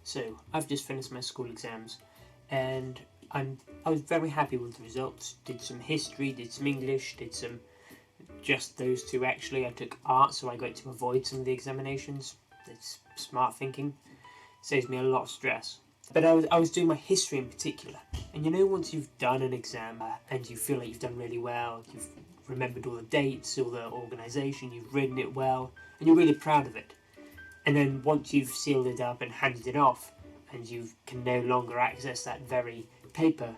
So I've just finished my school exams, and I was very happy with the results. Did some history, did some English, did some just those two actually. I took art, so I got to avoid some of the examinations. That's smart thinking. Saves me a lot of stress. But I was doing my history in particular, and once you've done an exam and you feel like you've done really well, you've remembered all the dates, all the organisation, you've written it well, and you're really proud of it. And then once you've sealed it up and handed it off, and you can no longer access that very paper,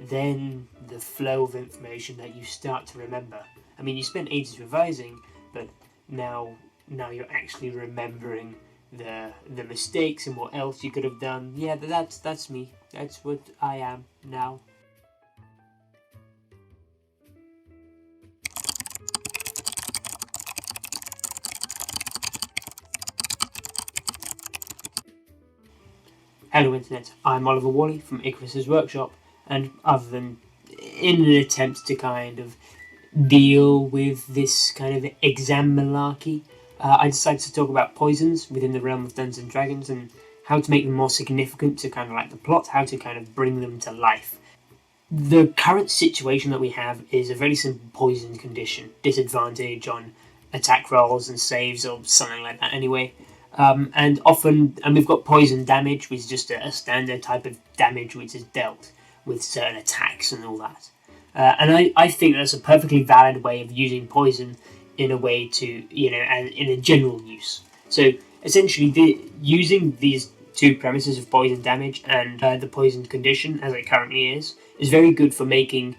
then the flow of information that you start to remember. I mean, you spent ages revising, but now you're actually remembering the mistakes and what else you could have done. Yeah, that's me. That's what I am now. Hello Internet, I'm Oliver Worley from Ikarus Workshop, and other than in an attempt to kind of deal with this kind of exam malarkey, I decided to talk about poisons within the realm of Dungeons and Dragons and how to make them more significant to kind of like the plot, how to kind of bring them to life. The current situation that we have is a very simple poison condition, disadvantage on attack rolls and saves or something like that anyway. And we've got poison damage, which is just a standard type of damage which is dealt with certain attacks and all that. And I think that's a perfectly valid way of using poison in a way to, in a general use. So essentially, using these two premises of poison damage and the poison condition as it currently is very good for making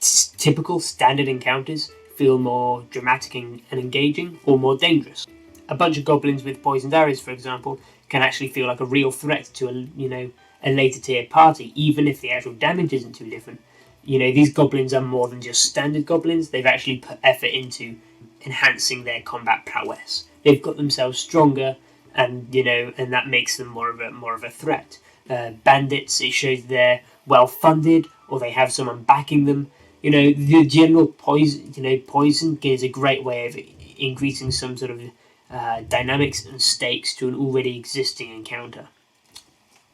typical standard encounters feel more dramatic and engaging or more dangerous. A bunch of goblins with poisoned arrows, for example, can actually feel like a real threat to a later tier party, even if the actual damage isn't too different. These goblins are more than just standard goblins. They've actually put effort into enhancing their combat prowess. They've got themselves stronger, and that makes them more of a threat. Bandits, it shows they're well funded or they have someone backing them. The general poison is a great way of increasing some sort of dynamics and stakes to an already existing encounter.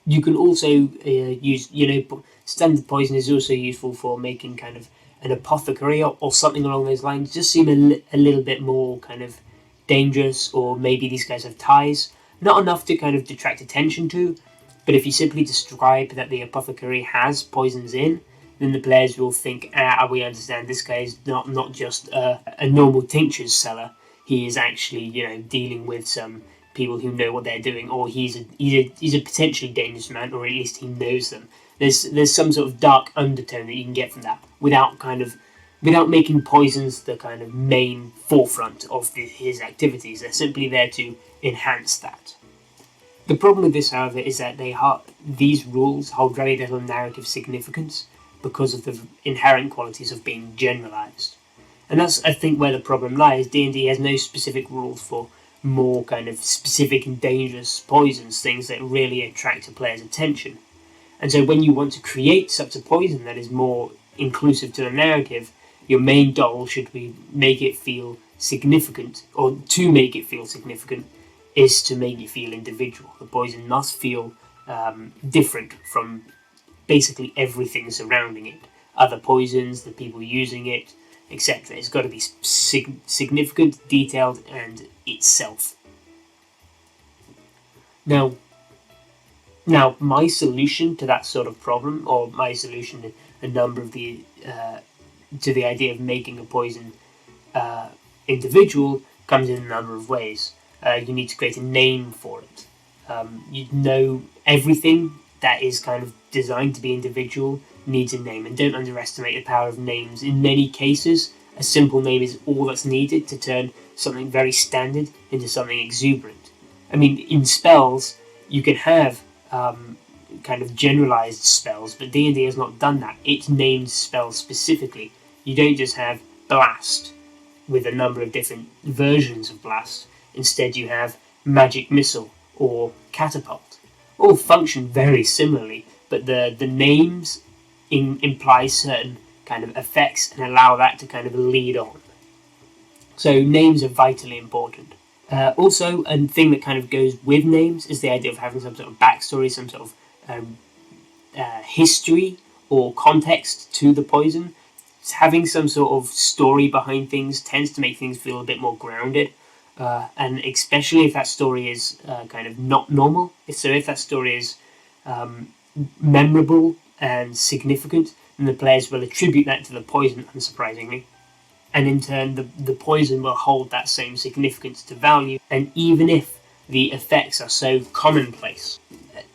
You can also use, standard poison is also useful for making kind of an apothecary or something along those lines. Just seem a little bit more kind of dangerous, or maybe these guys have ties. Not enough to kind of detract attention to, but if you simply describe that the apothecary has poisons in, then the players will think, we understand this guy is not just a normal tinctures seller. He is actually, dealing with some people who know what they're doing, or he's a potentially dangerous man, or at least he knows them. There's some sort of dark undertone that you can get from that without making poisons the kind of main forefront of his activities. They're simply there to enhance that. The problem with this, however, is that these rules hold very little narrative significance because of the inherent qualities of being generalized. And that's, I think, where the problem lies. D&D has no specific rules for more kind of specific and dangerous poisons, things that really attract a player's attention. And so when you want to create such a poison that is more inclusive to the narrative, your main goal should be make it feel significant, or to make it feel significant is to make it feel individual. The poison must feel different from basically everything surrounding it. Other poisons, the people using it, etc. It's got to be significant, detailed, and itself. Now, my solution to that sort of problem, or my solution to a number of the to the idea of making a poison individual, comes in a number of ways. You need to create a name for it. Everything that is kind of designed to be individual needs a name, and don't underestimate the power of names. In many cases, a simple name is all that's needed to turn something very standard into something exuberant. I mean, in spells, you can have kind of generalized spells, but D&D has not done that. It names spells specifically. You don't just have blast with a number of different versions of blast. Instead, you have magic missile or catapult. All function very similarly, but the names imply certain kind of effects and allow that to kind of lead on. So names are vitally important. Also, a thing that kind of goes with names is the idea of having some sort of backstory, some sort of history or context to the poison. Having some sort of story behind things tends to make things feel a bit more grounded, and especially if that story is kind of not normal. So if that story is memorable and significant, then the players will attribute that to the poison, unsurprisingly. And in turn, the poison will hold that same significance to value, and even if the effects are so commonplace,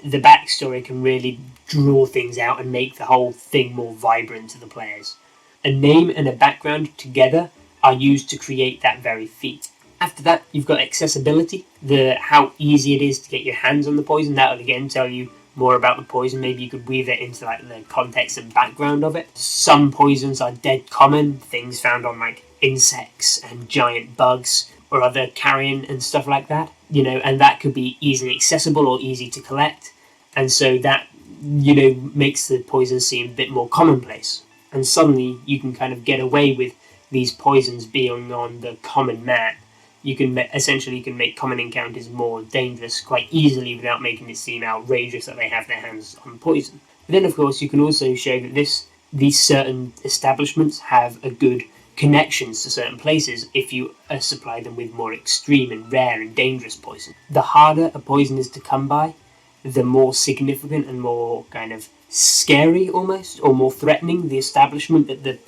the backstory can really draw things out and make the whole thing more vibrant to the players. A name and a background together are used to create that very feat. After that, you've got accessibility, how easy it is to get your hands on the poison. That will again tell you more about the poison. Maybe you could weave it into like the context and background of it. Some poisons are dead common, things found on like insects and giant bugs or other carrion and stuff like that, and that could be easily accessible or easy to collect. And so that, makes the poison seem a bit more commonplace. And suddenly you can kind of get away with these poisons being on the common man. You can make common encounters more dangerous quite easily without making it seem outrageous that they have their hands on poison. But then, of course, you can also show that these certain establishments have a good connections to certain places if you supply them with more extreme and rare and dangerous poison. The harder a poison is to come by, the more significant and more kind of scary almost, or more threatening the establishment that the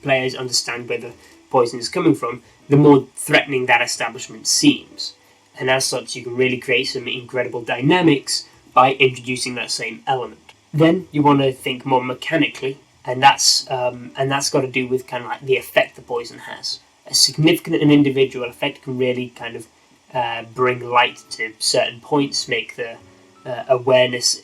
players understand where the poison is coming from, the more threatening that establishment seems. And as such, you can really create some incredible dynamics by introducing that same element. Then you want to think more mechanically, and that's got to do with kind of like the effect the poison has. A significant and individual effect can really kind of bring light to certain points, make the awareness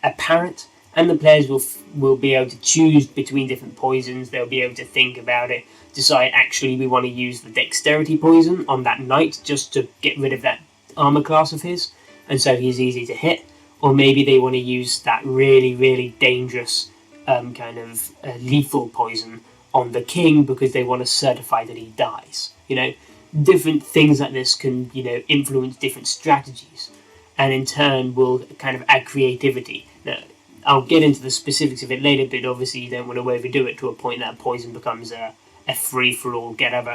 apparent, and the players will be able to choose between different poisons. They'll be able to think about it, decide actually we want to use the dexterity poison on that knight just to get rid of that armor class of his, and so he's easy to hit. Or maybe they want to use that really, really dangerous kind of lethal poison on the king because they want to certify that he dies. Different things like this can, influence different strategies, and in turn will kind of add creativity. Now, I'll get into the specifics of it later, but obviously you don't want to overdo it to a point that poison becomes a free-for-all, get out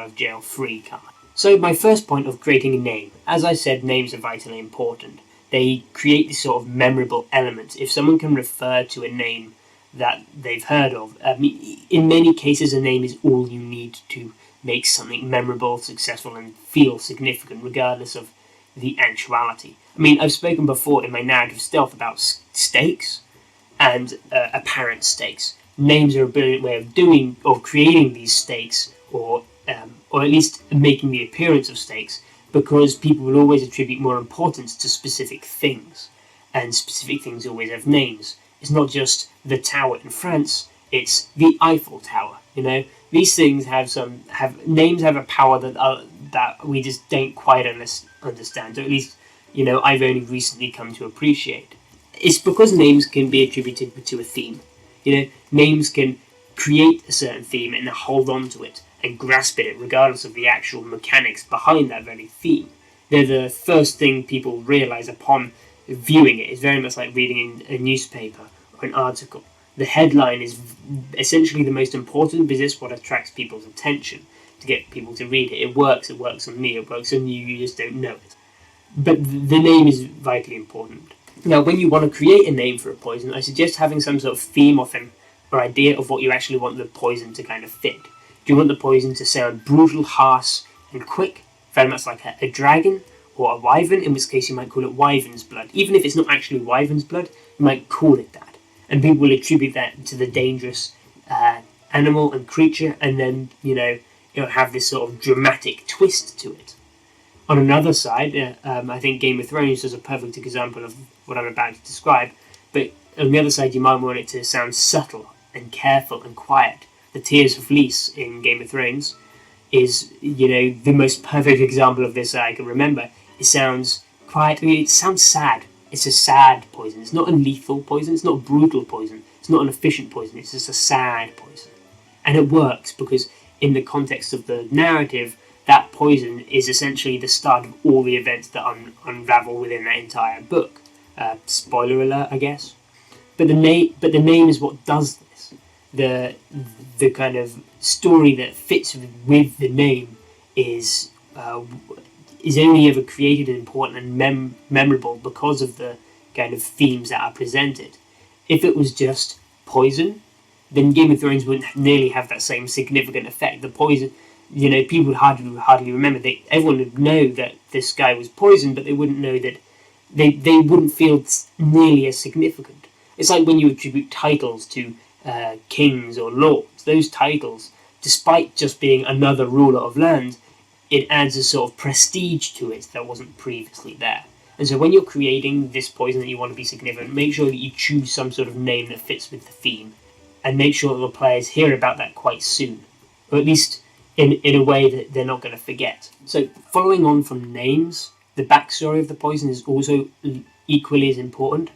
of jail free card. So my first point of creating a name, as I said, names are vitally important. They create this sort of memorable element. If someone can refer to a name that they've heard of, in many cases a name is all you need to make something memorable, successful, and feel significant, regardless of the actuality. I've spoken before in my narrative stealth about stakes and apparent stakes. Names are a brilliant way of creating these stakes, or at least making the appearance of stakes, because people will always attribute more importance to specific things, and specific things always have names. It's not just the tower in France; it's the Eiffel Tower. These things have names, have a power that we just don't quite understand, or at least I've only recently come to appreciate. It's because names can be attributed to a theme. Names can create a certain theme and hold on to it and grasp at it regardless of the actual mechanics behind that very theme. They're the first thing people realise upon viewing it. It's very much like reading a newspaper or an article. The headline is essentially the most important because it's what attracts people's attention to get people to read it. It works on me, it works on you, you just don't know it. But the name is vitally important. Now, when you want to create a name for a poison, I suggest having some sort of theme or idea of what you actually want the poison to kind of fit. Do you want the poison to sound brutal, harsh, and quick, very much like a dragon or a wyvern, in which case you might call it wyvern's blood? Even if it's not actually wyvern's blood, you might call it that. And people will attribute that to the dangerous animal and creature, and then, it'll have this sort of dramatic twist to it. On another side, I think Game of Thrones is a perfect example of what I'm about to describe, but on the other side you might want it to sound subtle and careful and quiet. The Tears of Lys in Game of Thrones is, the most perfect example of this that I can remember. It sounds quiet, it sounds sad. It's a sad poison. It's not a lethal poison, it's not a brutal poison, it's not an efficient poison, it's just a sad poison. And it works because in the context of the narrative, that poison is essentially the start of all the events that unravel within that entire book. Spoiler alert, I guess. But the name is what does this. The kind of story that fits with the name is only ever created and important and memorable because of the kind of themes that are presented. If it was just poison, then Game of Thrones wouldn't nearly have that same significant effect. The poison, people would hardly remember. Everyone would know that this guy was poisoned, but they wouldn't know that they wouldn't feel nearly as significant. It's like when you attribute titles to kings or lords. Those titles, despite just being another ruler of land, it adds a sort of prestige to it that wasn't previously there. And so when you're creating this poison that you want to be significant, make sure that you choose some sort of name that fits with the theme, and make sure that the players hear about that quite soon, or at least in a way that they're not going to forget. So following on from names, the backstory of the poison is also equally as important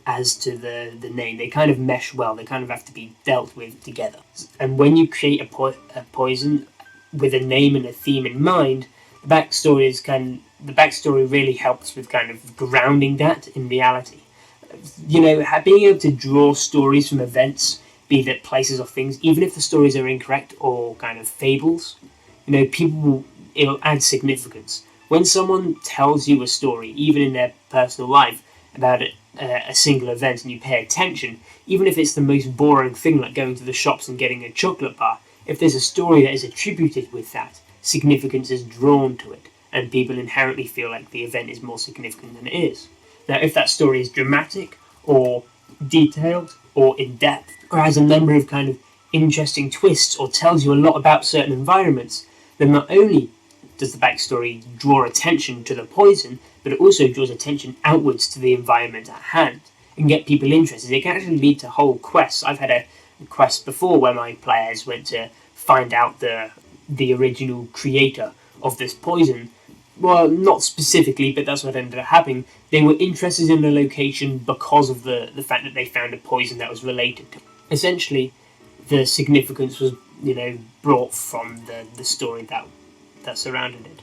as to the name. They kind of mesh well. They kind of have to be dealt with together. And when you create a poison with a name and a theme in mind, the backstory really helps with kind of grounding that in reality. Being able to draw stories from events, be that places or things, even if the stories are incorrect or kind of fables, it'll add significance. When someone tells you a story, even in their personal life, about a single event, and you pay attention, even if it's the most boring thing like going to the shops and getting a chocolate bar, if there's a story that is attributed with that, significance is drawn to it, and people inherently feel like the event is more significant than it is. Now, if that story is dramatic, or detailed, or in-depth, or has a number of kind of interesting twists, or tells you a lot about certain environments, then not only does the backstory draw attention to the poison, but it also draws attention outwards to the environment at hand, and get people interested. It can actually lead to whole quests. I've had a quest before where my players went to find out the original creator of this poison. Well, not specifically, but that's what ended up happening. They were interested in the location because of the fact that they found a poison that was related to it. Essentially, the significance was, brought from the story that surrounded it.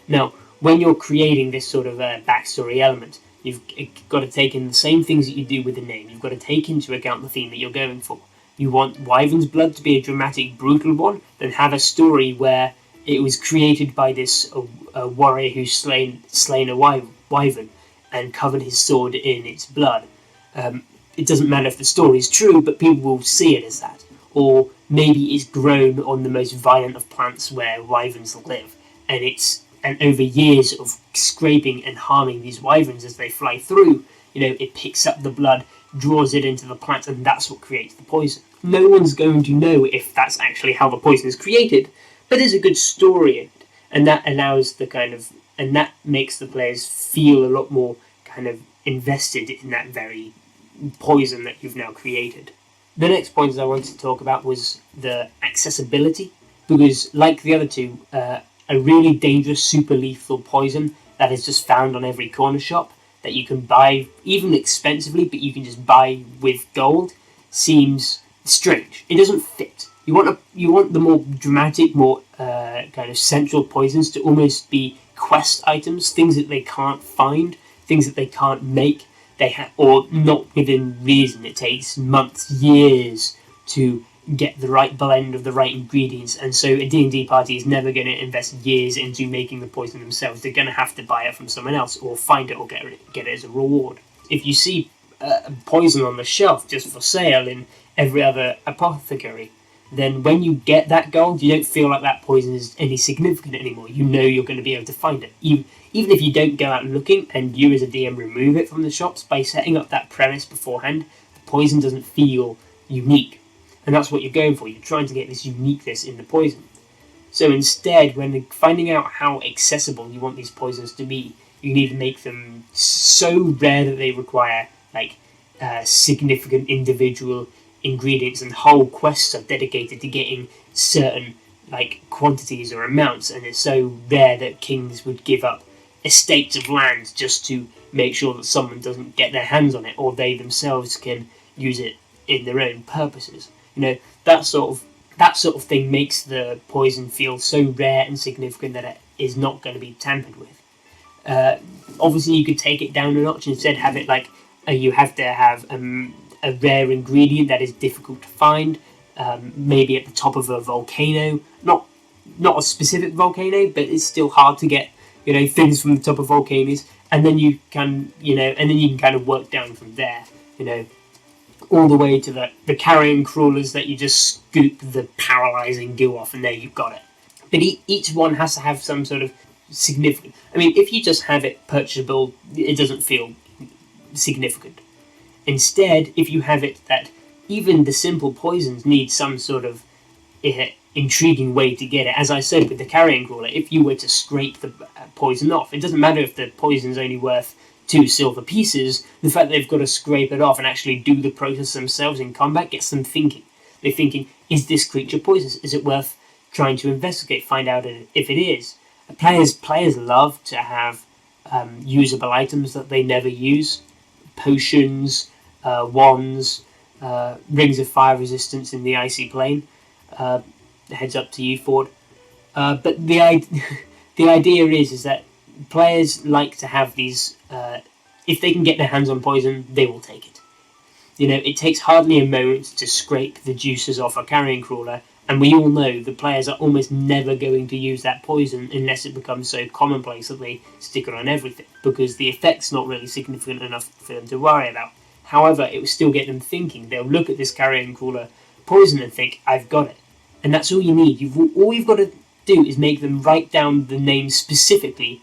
Now, when you're creating this sort of backstory element, you've got to take in the same things that you do with the name. You've got to take into account the theme that you're going for. You want Wyvern's blood to be a dramatic, brutal one, then have a story where it was created by this warrior who's slain a wyvern and covered his sword in its blood. It doesn't matter if the story is true, but people will see it as that. Or maybe it's grown on the most violent of plants where wyverns live, and over years of scraping and harming these wyverns as they fly through, it picks up the blood, draws it into the plant, and that's what creates the poison. No one's going to know if that's actually how the poison is created, but there's a good story in it, and that allows and that makes the players feel a lot more kind of invested in that very poison that you've now created. The next point I wanted to talk about was the accessibility, because like the other two, a really dangerous, super lethal poison that is just found on every corner shop that you can buy, even expensively, but you can just buy with gold, seems strange. It doesn't fit. You want the more dramatic, more kind of central poisons to almost be quest items, things that they can't find, things that they can't make, or not within reason. It takes months, years to get the right blend of the right ingredients, and so a D&D party is never going to invest years into making the poison themselves. They're going to have to buy it from someone else, or find it, or get it as a reward. If you see poison on the shelf just for sale in every other apothecary, then when you get that gold, you don't feel like that poison is any significant anymore. You know you're going to be able to find it. Even if you don't go out looking, and you as a DM remove it from the shops, by setting up that premise beforehand, the poison doesn't feel unique. And that's what you're going for. You're trying to get this uniqueness in the poison. So instead, when finding out how accessible you want these poisons to be, you need to make them so rare that they require significant individual ingredients, and whole quests are dedicated to getting certain quantities or amounts, and it's so rare that kings would give up estates of land just to make sure that someone doesn't get their hands on it, or they themselves can use it in their own purposes. That sort of that sort of thing makes the poison feel so rare and significant that it is not going to be tampered with. Obviously, you could take it down a notch and instead have it like you have to have a rare ingredient that is difficult to find, maybe at the top of a volcano. Not a specific volcano, but it's still hard to get things from the top of volcanoes, and then you can kind of work down from there. All the way to the carrion crawlers that you just scoop the paralyzing goo off, and there you've got it. But each one has to have some sort of significant. I mean, if you just have it purchasable, it doesn't feel significant. Instead, if you have it that even the simple poisons need some sort of intriguing way to get it, as I said with the carrion crawler, if you were to scrape the poison off, it doesn't matter if the poison's only worth 2 silver pieces, the fact that they've got to scrape it off and actually do the process themselves in combat gets them thinking. They're thinking, is this creature poisonous? Is it worth trying to investigate, find out if it is? Players love to have usable items that they never use. Potions, wands, rings of fire resistance in the icy plane. Heads up to you, Ford. But the idea is that players like to have these. If they can get their hands on poison, they will take it. It takes hardly a moment to scrape the juices off a carrion crawler, and we all know the players are almost never going to use that poison unless it becomes so commonplace that they stick it on everything, because the effect's not really significant enough for them to worry about. However, it will still get them thinking. They'll look at this carrion crawler poison and think, I've got it. And that's all you need. All you've got to do is make them write down the name specifically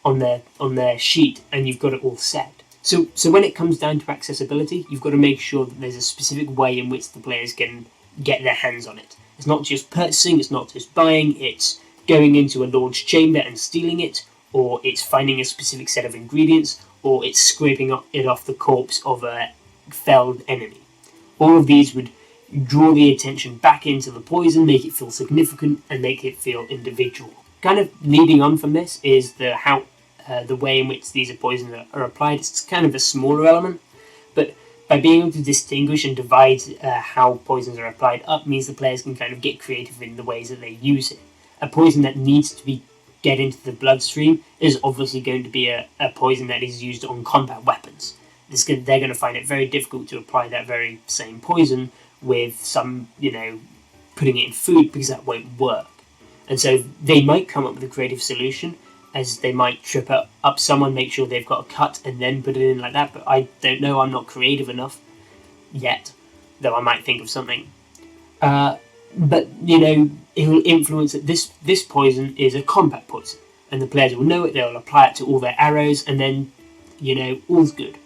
on their sheet, and you've got it all set. So when it comes down to accessibility, you've got to make sure that there's a specific way in which the players can get their hands on it. It's not just purchasing, it's not just buying, it's going into a lord's chamber and stealing it, or it's finding a specific set of ingredients, or it's scraping it off the corpse of a felled enemy. All of these would draw the attention back into the poison, make it feel significant, and make it feel individual. Kind of leading on from this is the way in which these poisons are applied. It's kind of a smaller element, but by being able to distinguish and divide how poisons are applied up means the players can kind of get creative in the ways that they use it. A poison that needs to get into the bloodstream is obviously going to be a poison that is used on combat weapons. They're going to find it very difficult to apply that very same poison with some, putting it in food, because that won't work. And so they might come up with a creative solution, as they might trip up someone, make sure they've got a cut, and then put it in like that. But I don't know, I'm not creative enough yet, though I might think of something. But, it will influence that this poison is a combat poison, and the players will know it, they'll apply it to all their arrows, and then, all's good.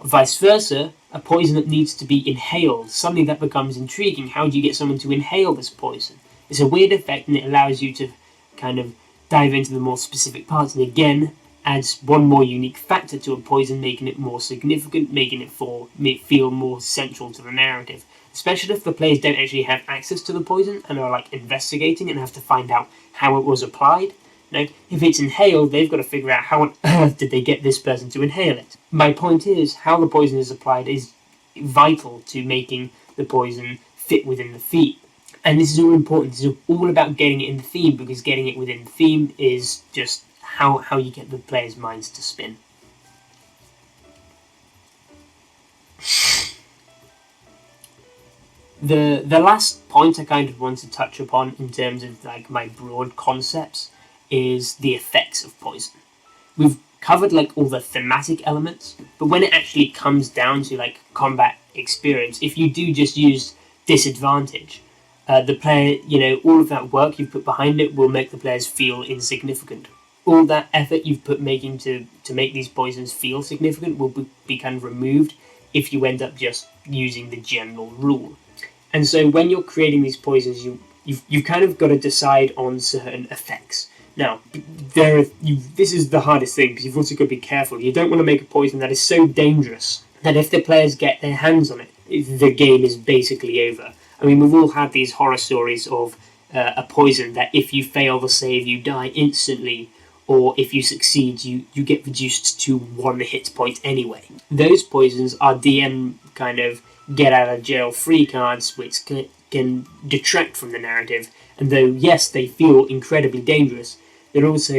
Vice versa, a poison that needs to be inhaled, something that becomes intriguing. How do you get someone to inhale this poison? It's a weird effect, and it allows you to kind of dive into the more specific parts, and again adds one more unique factor to a poison, making it more significant, making it feel more central to the narrative, especially if the players don't actually have access to the poison and are investigating and have to find out how it was applied. If it's inhaled, they've got to figure out how on earth did they get this person to inhale it. My point is, how the poison is applied is vital to making the poison fit within the theme. And this is all important. This is all about getting it in the theme, because getting it within the theme is just how you get the players' minds to spin. The last point I kind of want to touch upon in terms of my broad concepts is the effects of poison. We've covered all the thematic elements, but when it actually comes down to combat experience, if you do just use disadvantage, the player, all of that work you've put behind it will make the players feel insignificant. All that effort you've put making to make these poisons feel significant will be kind of removed if you end up just using the general rule. And so when you're creating these poisons, you've kind of got to decide on certain effects. Now, this is the hardest thing, because you've also got to be careful. You don't want to make a poison that is so dangerous that if the players get their hands on it, the game is basically over. I mean, we've all had these horror stories of a poison that if you fail the save, you die instantly, or if you succeed, you get reduced to 1 hit point anyway. Those poisons are DM kind of get out of jail free cards, which can can detract from the narrative. And though, yes, they feel incredibly dangerous, they're also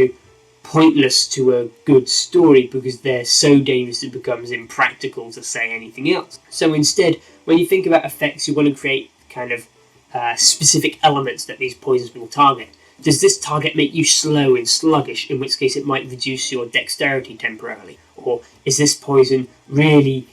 pointless to a good story because they're so dangerous it becomes impractical to say anything else. So instead, when you think about effects, you want to create kind of specific elements that these poisons will target. Does this target make you slow and sluggish, in which case it might reduce your dexterity temporarily? Or is this poison really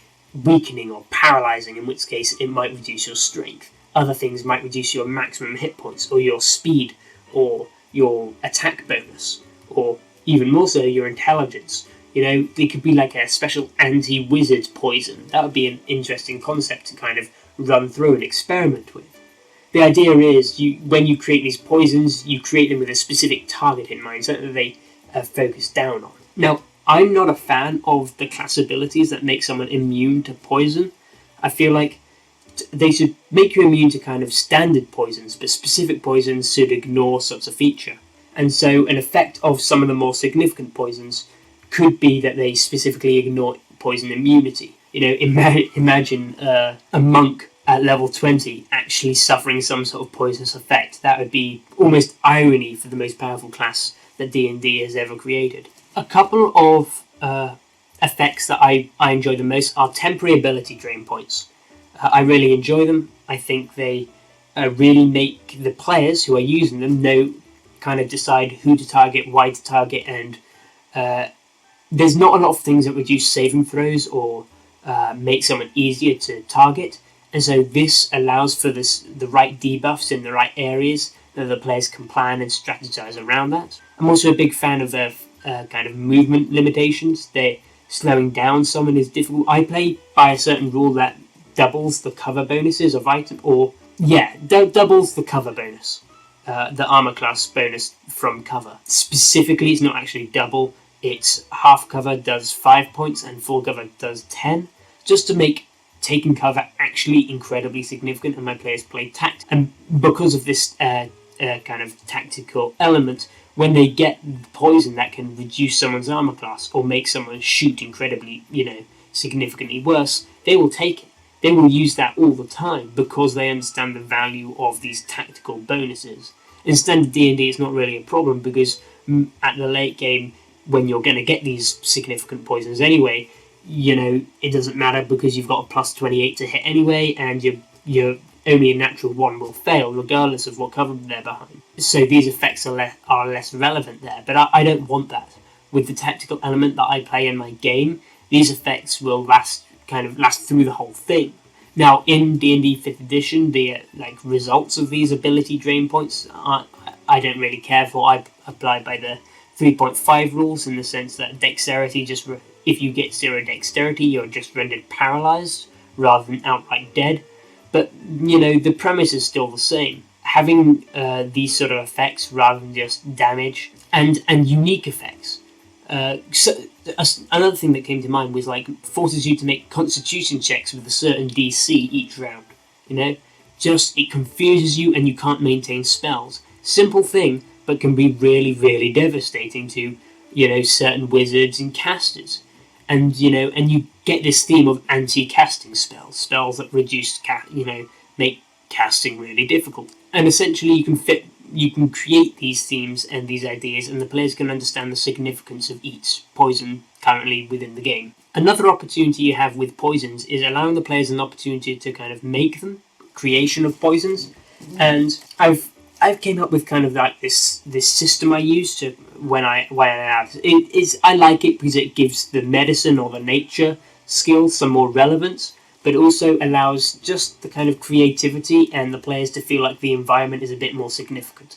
weakening or paralysing, in which case it might reduce your strength? Other things might reduce your maximum hit points, or your speed, or your attack bonus, or even more so, your intelligence. It could be like a special anti-wizard poison. That would be an interesting concept to kind of run through and experiment with. The idea is, when you create these poisons, you create them with a specific target in mind, something that they focus down on. Now, I'm not a fan of the class abilities that make someone immune to poison. I feel like they should make you immune to kind of standard poisons, but specific poisons should ignore such a feature. And so an effect of some of the more significant poisons could be that they specifically ignore poison immunity. Imagine a monk at level 20 actually suffering some sort of poisonous effect. That would be almost irony for the most powerful class that D&D has ever created. A couple of effects that I enjoy the most are temporary ability drain points. I really enjoy them. I think they really make the players who are using them decide who to target, why to target, and there's not a lot of things that reduce saving throws or make someone easier to target. And so this allows for the right debuffs in the right areas that the players can plan and strategize around that. I'm also a big fan of the kind of movement limitations. Slowing down someone is difficult. I play by a certain rule that doubles the cover bonuses of item, doubles the cover bonus. The armor class bonus from cover. Specifically, it's not actually double. It's half cover does 5 points and full cover does 10, just to make taking cover actually incredibly significant, and my players play tact. And because of this kind of tactical element, when they get poison that can reduce someone's armor class or make someone shoot incredibly, significantly worse, they will take it. They will use that all the time because they understand the value of these tactical bonuses. In standard D&D, it's not really a problem because at the late game, when you're going to get these significant poisons anyway, it doesn't matter because you've got a plus 28 to hit anyway, and you're only a natural 1 will fail regardless of what cover they're behind. So these effects are less relevant there, but I don't want that. With the tactical element that I play in my game, these effects will last through the whole thing. Now, in D&D 5th edition, the results of these ability drain points, I don't really care for. I apply by the 3.5 rules in the sense that dexterity, if you get 0 dexterity, you're just rendered paralyzed rather than outright dead. But, the premise is still the same. Having these sort of effects rather than just damage and unique effects. Another thing that came to mind was forces you to make constitution checks with a certain DC each round. It confuses you and you can't maintain spells. Simple thing, but can be really, really devastating to certain wizards and casters. And you get this theme of anti-casting spells that reduce make casting really difficult. And essentially you can create these themes and these ideas, and the players can understand the significance of each poison currently within the game. Another opportunity you have with poisons is allowing the players an opportunity to kind of make them, creation of poisons. And I've came up with kind of this system I use to when I add it. I like it because it gives the medicine or the nature skills some more relevance, but also allows just the kind of creativity and the players to feel like the environment is a bit more significant.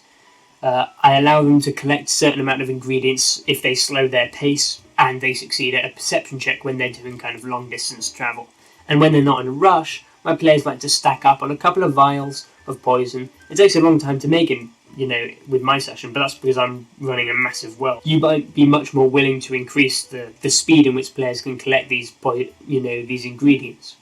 I allow them to collect a certain amount of ingredients if they slow their pace, and they succeed at a perception check when they're doing kind of long distance travel. And when they're not in a rush, my players like to stack up on a couple of vials of poison. It takes a long time to make it, with my session, but that's because I'm running a massive well. You might be much more willing to increase the speed in which players can collect these ingredients.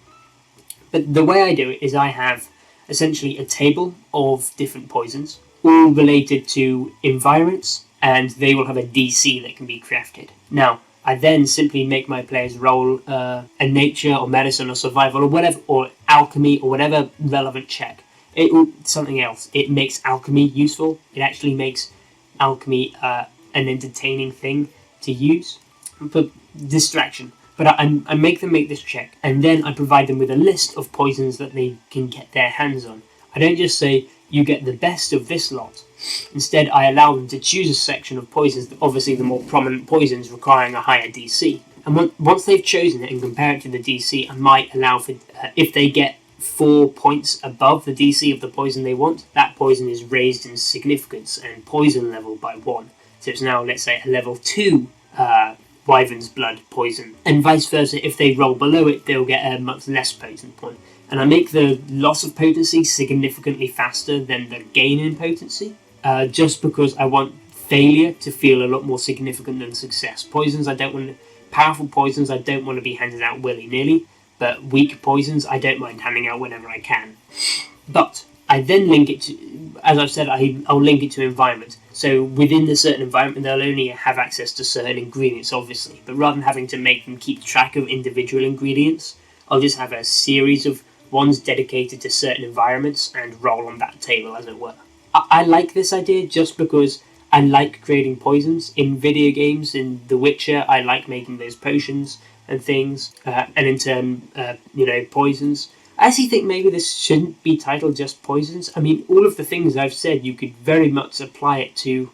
But the way I do it is I have essentially a table of different poisons, all related to environments, and they will have a DC that can be crafted. Now, I then simply make my players roll a nature or medicine or survival or whatever, or alchemy or whatever relevant check. something else. It makes alchemy useful. It actually makes alchemy an entertaining thing to use. But distraction. But I make them make this check, and then I provide them with a list of poisons that they can get their hands on. I don't just say, you get the best of this lot. Instead, I allow them to choose a section of poisons, obviously the more prominent poisons requiring a higher DC. And once they've chosen it and compare it to the DC, I might allow for, if they get 4 points above the DC of the poison they want, that poison is raised in significance and poison level by 1. So it's now, let's say, a level 2 Wyvern's Blood poison. And vice versa, if they roll below it, they'll get a much less potent point. And I make the loss of potency significantly faster than the gain in potency, just because I want failure to feel a lot more significant than success. Powerful poisons I don't want to be handed out willy-nilly, but weak poisons I don't mind handing out whenever I can. But I then link it to, as I've said, I'll link it to environment. So within the certain environment, they'll only have access to certain ingredients, obviously. But rather than having to make them keep track of individual ingredients, I'll just have a series of ones dedicated to certain environments and roll on that table, as it were. I like this idea just because I like creating poisons. In video games, in The Witcher, I like making those potions and things, and in turn, poisons. I actually think maybe this shouldn't be titled just poisons. I mean, all of the things I've said, you could very much apply it to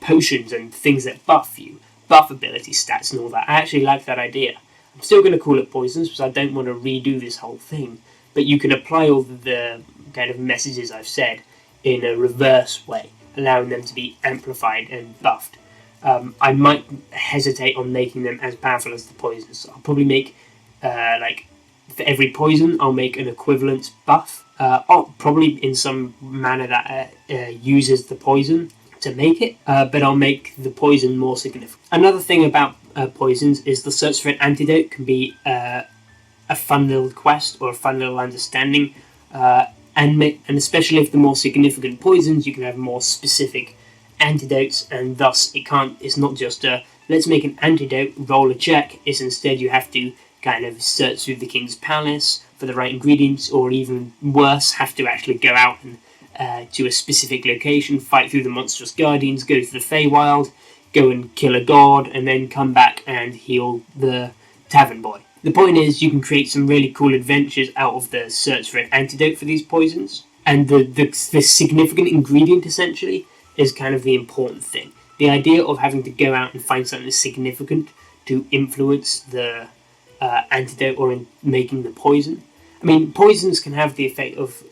potions and things that buff you, buff ability stats and all that. I actually like that idea. I'm still going to call it poisons because I don't want to redo this whole thing, but you can apply all the kind of messages I've said in a reverse way, allowing them to be amplified and buffed. I might hesitate on making them as powerful as the poisons. I'll probably make, for every poison, I'll make an equivalent buff, probably in some manner that uses the poison to make it, but I'll make the poison more significant. Another thing about poisons is the search for an antidote can be a fun little quest or a fun little understanding, and especially if the more significant poisons, you can have more specific antidotes, and thus it's not just a let's make an antidote, roll a check. It's instead you have to kind of search through the king's palace for the right ingredients, or even worse, have to actually go out and to a specific location, fight through the monstrous guardians, go to the Feywild, go and kill a god, and then come back and heal the tavern boy. The point is, you can create some really cool adventures out of the search for an antidote for these poisons, and the significant ingredient, essentially, is kind of the important thing. The idea of having to go out and find something significant to influence the antidote or in making the poison. I mean, poisons can have the effect of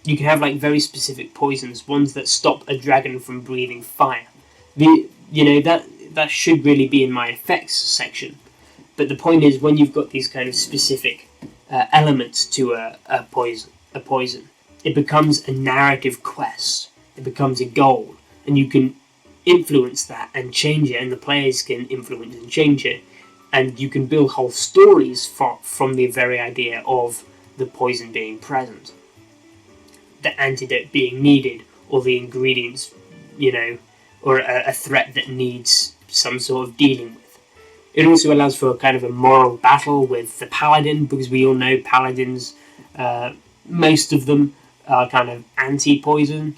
you can have like very specific poisons, ones that stop a dragon from breathing fire. That should really be in my effects section. But the point is, when you've got these kind of specific elements to a poison, it becomes a narrative quest. It becomes a goal, and you can influence that and change it, and the players can influence and change it, and you can build whole stories from the very idea of the poison being present, the antidote being needed, or the ingredients, or a threat that needs some sort of dealing with. It also allows for a kind of a moral battle with the paladin, because we all know paladins, most of them are kind of anti-poison,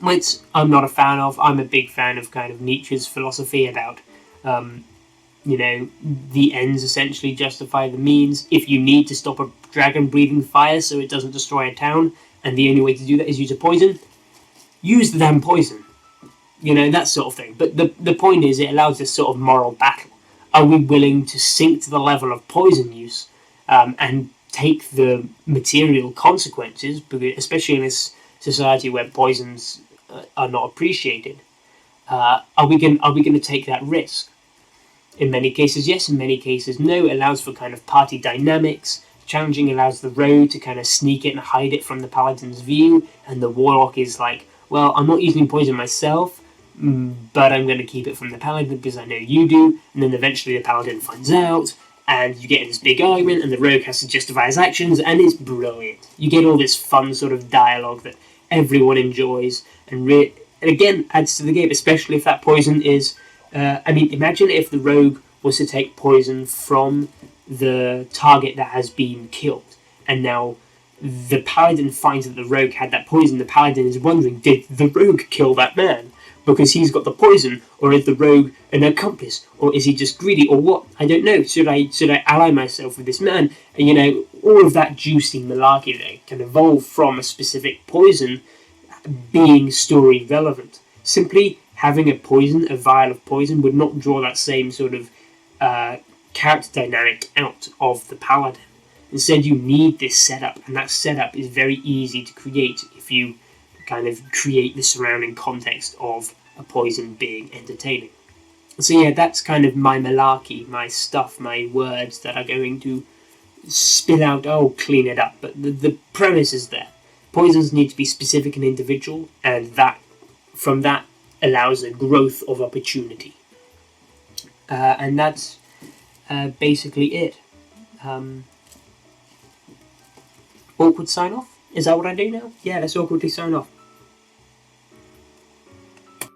which I'm not a fan of. I'm a big fan of kind of Nietzsche's philosophy about, the ends essentially justify the means. If you need to stop a dragon breathing fire so it doesn't destroy a town, and the only way to do that is use a poison, use the damn poison. That sort of thing. But the point is, it allows this sort of moral battle. Are we willing to sink to the level of poison use and take the material consequences, especially in this society where poisons are not appreciated? Are we going to take that risk? In many cases, yes. In many cases, no. It allows for kind of party dynamics. Challenging allows the rogue to kind of sneak it and hide it from the paladin's view, and the warlock is like, well, I'm not using poison myself, but I'm going to keep it from the paladin because I know you do. And then eventually the paladin finds out, and you get in this big argument, and the rogue has to justify his actions, and it's brilliant. You get all this fun sort of dialogue that everyone enjoys, and again adds to the game, especially if that poison is. Imagine if the rogue was to take poison from the target that has been killed, and now the paladin finds that the rogue had that poison. The paladin is wondering, did the rogue kill that man because he's got the poison, or is the rogue an accomplice, or is he just greedy, or what? I don't know. Should I ally myself with this man? And all of that juicy malarkey there can evolve from a specific poison being story relevant. Simply having a vial of poison, would not draw that same sort of character dynamic out of the paladin. Instead, you need this setup, and that setup is very easy to create if you kind of create the surrounding context of a poison being entertaining. So yeah, that's kind of my malarkey, my stuff, my words that are going to spill out, clean it up. But the premise is there. Poisons need to be specific and individual, and that from that allows a growth of opportunity. And that's basically it. Awkward sign off? Is that what I do now? Yeah, let's awkwardly sign off.